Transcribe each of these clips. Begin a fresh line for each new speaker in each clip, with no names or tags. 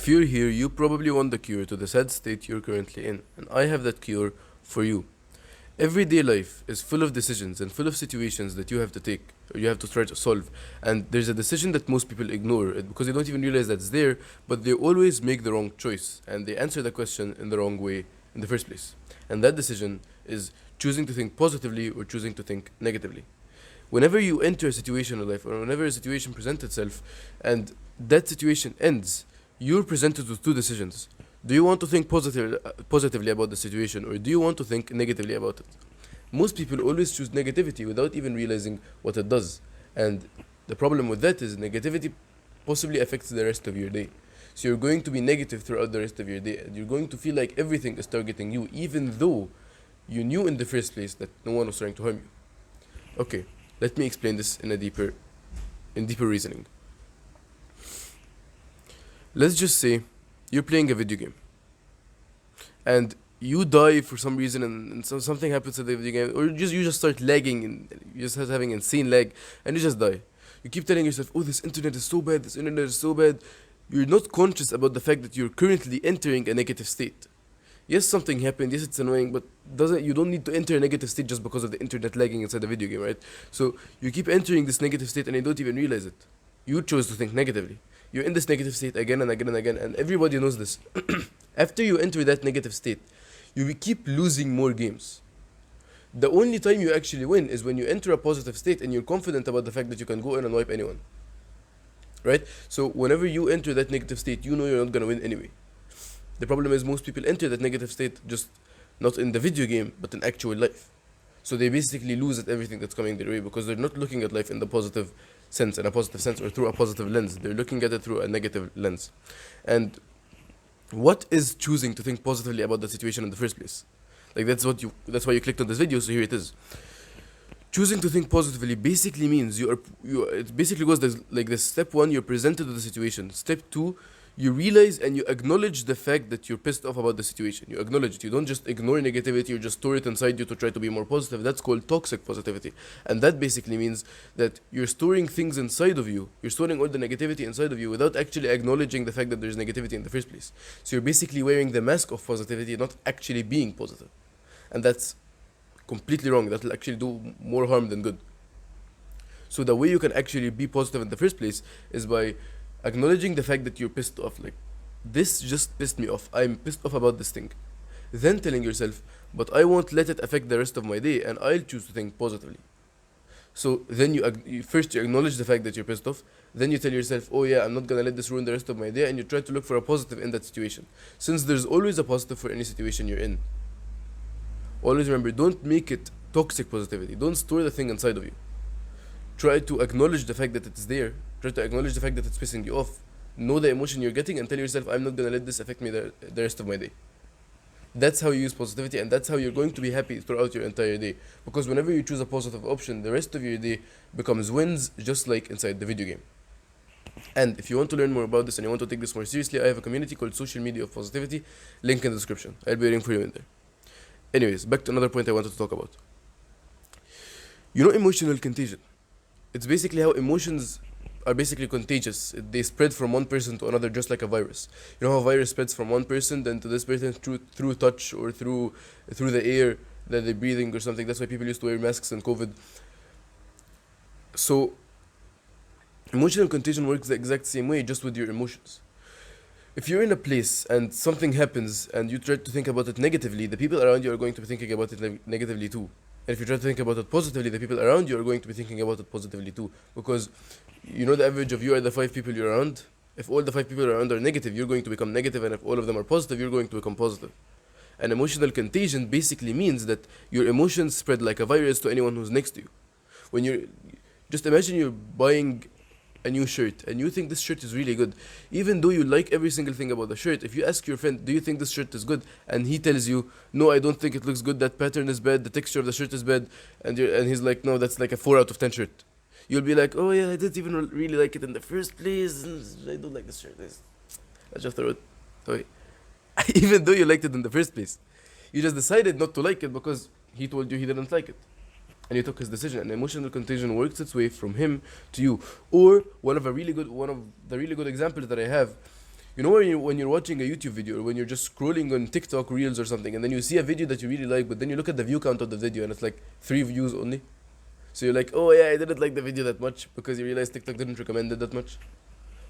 If you're here, you probably want the cure to the sad state you're currently in, and I have that cure for you. Everyday life is full of decisions and full of situations that you have to take or you have to try to solve. And there's a decision that most people ignore because they don't even realize that's there, but they always make the wrong choice and they answer the question in the wrong way in the first place. And that decision is choosing to think positively or choosing to think negatively. Whenever you enter a situation in life or whenever a situation presents itself and that situation ends, you're presented with two decisions. Do you want to think positively about the situation or do you want to think negatively about it? Most people always choose negativity without even realizing what it does. And the problem with that is negativity possibly affects the rest of your day. So you're going to be negative throughout the rest of your day and you're going to feel like everything is targeting you even though you knew in the first place that no one was trying to harm you. Okay, let me explain this in deeper reasoning. Let's just say you're playing a video game and you die for some reason and something happens to the video game or you just start lagging and you just start having insane lag and you just die. You keep telling yourself, oh, this internet is so bad, this internet is so bad. You're not conscious about the fact that you're currently entering a negative state. Yes, something happened, yes, it's annoying, but doesn't you don't need to enter a negative state just because of the internet lagging inside the video game, right? So you keep entering this negative state and you don't even realize it. You chose to think negatively. You're in this negative state again and again and again, and everybody knows this. After you enter that negative state, you will keep losing more games. The only time you actually win is when you enter a positive state and you're confident about the fact that you can go in and wipe anyone. Right? So whenever you enter that negative state, you know you're not gonna win anyway. The problem is most people enter that negative state just not in the video game, but in actual life. So they basically lose at everything that's coming their way because they're not looking at life in a positive sense, or through a positive lens. They're looking at it through a negative lens. And what is choosing to think positively about the situation in the first place? Like that's why you clicked on this video, so here it is. Choosing to think positively basically means it basically goes like this: step 1, you're presented with the situation. Step 2, you realize and you acknowledge the fact that you're pissed off about the situation. You acknowledge it. You don't just ignore negativity or just store it inside you to try to be more positive. That's called toxic positivity. And that basically means that you're storing things inside of you. You're storing all the negativity inside of you without actually acknowledging the fact that there's negativity in the first place. So you're basically wearing the mask of positivity, not actually being positive. And that's completely wrong. That will actually do more harm than good. So the way you can actually be positive in the first place is by acknowledging the fact that you're pissed off. Like, this just pissed me off. I'm pissed off about this thing. Then telling yourself, but I won't let it affect the rest of my day and I'll choose to think positively. So then you first you acknowledge the fact that you're pissed off. Then you tell yourself, oh yeah, I'm not gonna let this ruin the rest of my day, and you try to look for a positive in that situation. Since there's always a positive for any situation you're in. Always remember, don't make it toxic positivity. Don't store the thing inside of you. Try to acknowledge the fact that it's there. Try to acknowledge the fact that it's pissing you off. Know the emotion you're getting and tell yourself, I'm not gonna let this affect me the rest of my day. That's how you use positivity, and that's how you're going to be happy throughout your entire day. Because whenever you choose a positive option, the rest of your day becomes wins, just like inside the video game. And if you want to learn more about this and you want to take this more seriously, I have a community called Social Media of Positivity. Link in the description. I'll be waiting for you in there. Anyways, back to another point I wanted to talk about. You know emotional contagion. It's basically how emotions are basically contagious. They spread from one person to another just like a virus. You know how a virus spreads from one person then to this person through touch or through the air that they're breathing or something. That's why people used to wear masks in COVID. So emotional contagion works the exact same way, just with your emotions. If you're in a place and something happens and you try to think about it negatively, the people around you are going to be thinking about it negatively too. And if you try to think about it positively, the people around you are going to be thinking about it positively too. Because you know the average of you are the 5 people you're around. If all the 5 people around are negative, you're going to become negative, and if all of them are positive, you're going to become positive. And emotional contagion basically means that your emotions spread like a virus to anyone who's next to you. When you're just imagine you're buying a new shirt and you think this shirt is really good, even though you like every single thing about the shirt. If you ask your friend, do you think this shirt is good, and he tells you, no, I don't think it looks good, that pattern is bad, the texture of the shirt is bad, and he's like, no, that's like a 4 out of 10 shirt, you'll be like, oh yeah, I didn't even really like it in the first place, I don't like this shirt, I just throw it away. Even though you liked it in the first place, you just decided not to like it because he told you he didn't like it. And you took his decision, and emotional contagion works its way from him to you. Or one of the really good examples that I have, You know when you're watching a YouTube video or when you're just scrolling on TikTok Reels or something, and then you see a video that you really like, but then you look at the view count of the video and it's like 3 views only. So you're like, oh yeah, I didn't like the video that much because you realize TikTok didn't recommend it that much.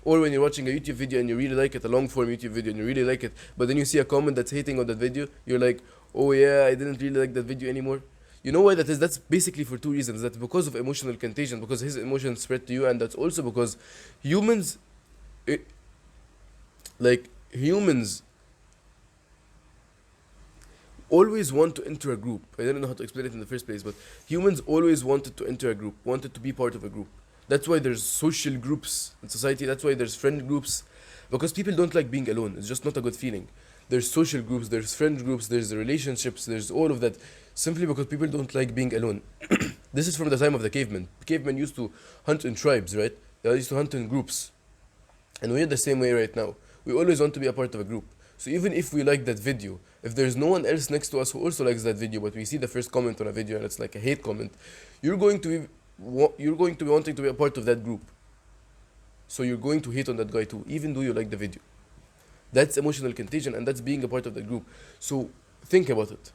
Or when you're watching a YouTube video and you really like it, a long form YouTube video, and you really like it, but then you see a comment that's hating on that video, you're like, oh yeah, I didn't really like that video anymore. You know why that is? That's basically for two reasons. That's because of emotional contagion, because his emotions spread to you, and that's also because humans, it, like humans, always want to enter a group. I don't know how to explain it in the first place, but humans always wanted to enter a group, wanted to be part of a group. That's why there's social groups in society. That's why there's friend groups, because people don't like being alone. It's just not a good feeling. There's social groups, there's friend groups, there's relationships, there's all of that, simply because people don't like being alone. This is from the time of the cavemen. Cavemen used to hunt in tribes, right? They used to hunt in groups. And we're the same way right now. We always want to be a part of a group. So even if we like that video, if there's no one else next to us who also likes that video, but we see the first comment on a video and it's like a hate comment, you're going to be you're going to be wanting to be a part of that group. So you're going to hate on that guy too, even though you like the video. That's emotional contagion, and that's being a part of the group. So think about it.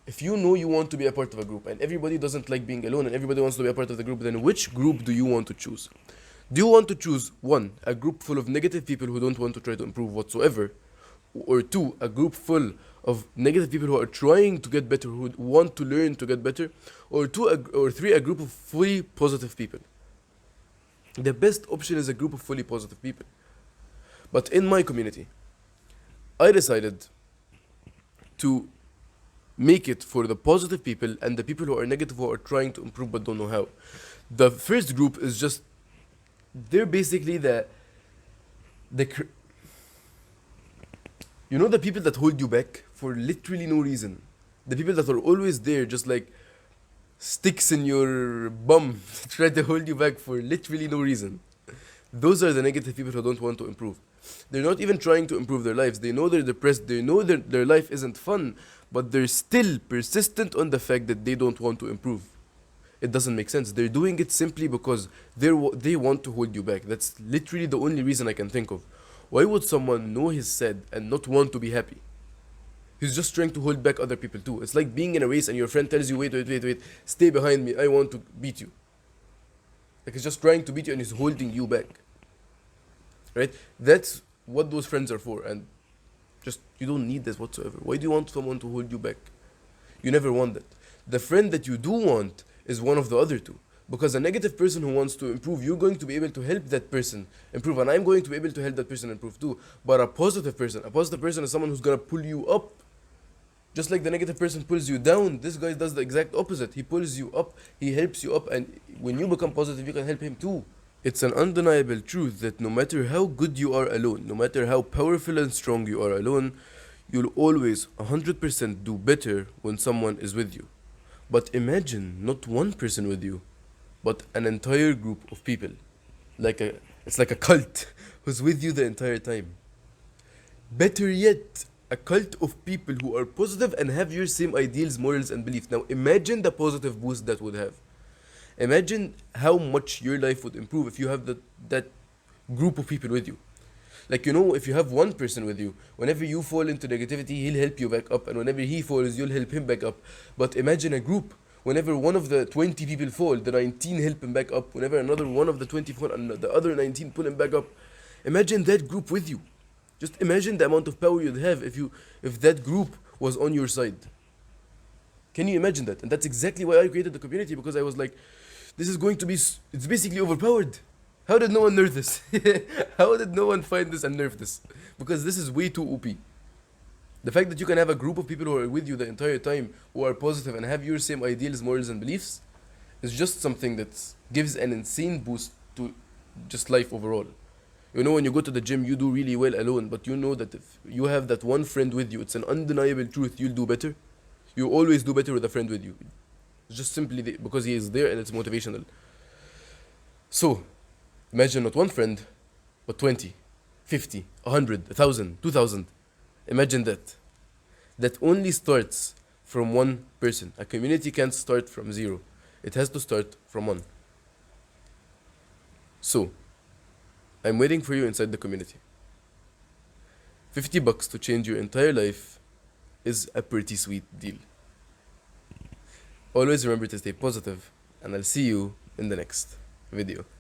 If you know you want to be a part of a group and everybody doesn't like being alone and everybody wants to be a part of the group, then which group do you want to choose? Do you want to choose one, a group full of negative people who don't want to try to improve whatsoever? Or two, a group full of negative people who are trying to get better, who want to learn to get better? Or or three, a group of fully positive people? The best option is a group of fully positive people. But in my community, I decided to make it for the positive people and the people who are negative, who are trying to improve but don't know how. The first group is just, they're basically the you know, the people that hold you back for literally no reason. The people that are always there, just like sticks in your bum, to try to hold you back for literally no reason. Those are the negative people who don't want to improve. They're not even trying to improve their lives. They know they're depressed. They know that their life isn't fun, but they're still persistent on the fact that they don't want to improve. It doesn't make sense. They're doing it simply because they want to hold you back. That's literally the only reason I can think of. Why would someone know he's sad and not want to be happy? He's just trying to hold back other people too. It's like being in a race and your friend tells you, wait, stay behind me, I want to beat you. Like he's just trying to beat you and he's holding you back. Right? That's what those friends are for. And just, you don't need this whatsoever. Why do you want someone to hold you back? You never want that. The friend that you do want is one of the other two. Because a negative person who wants to improve, you're going to be able to help that person improve, and I'm going to be able to help that person improve too. But a positive person is someone who's gonna pull you up. Just like the negative person pulls you down, this guy does the exact opposite. He pulls you up, he helps you up, and when you become positive, you can help him too. It's an undeniable truth that no matter how good you are alone, no matter how powerful and strong you are alone, you'll always 100% do better when someone is with you. But imagine not one person with you, but an entire group of people. It's like a cult who's with you the entire time. Better yet, a cult of people who are positive and have your same ideals, morals, and beliefs. Now imagine the positive boost that would have. Imagine how much your life would improve if you have that group of people with you. Like, you know, if you have one person with you, whenever you fall into negativity, he'll help you back up, and whenever he falls, you'll help him back up. But imagine a group. Whenever one of the 20 people fall, the 19 help him back up. Whenever another one of the 20 fall, and the other 19 pull him back up. Imagine that group with you. Just imagine the amount of power you'd have if that group was on your side. Can you imagine that? And that's exactly why I created the community, because I was like, this is going to be, it's basically overpowered. How did no one nerf this? How did no one find this and nerf this? Because this is way too OP. The fact that you can have a group of people who are with you the entire time, who are positive and have your same ideals, morals, and beliefs, is just something that gives an insane boost to just life overall. You know, when you go to the gym, you do really well alone, but you know that if you have that one friend with you, it's an undeniable truth, you'll do better. You always do better with a friend with you. It's just simply because he is there and it's motivational. So, imagine not one friend, but 20, 50, 100, 1,000, 2,000. Imagine that. That only starts from one person. A community can't start from zero. It has to start from one. So, I'm waiting for you inside the community. $50 to change your entire life is a pretty sweet deal. Always remember to stay positive, and I'll see you in the next video.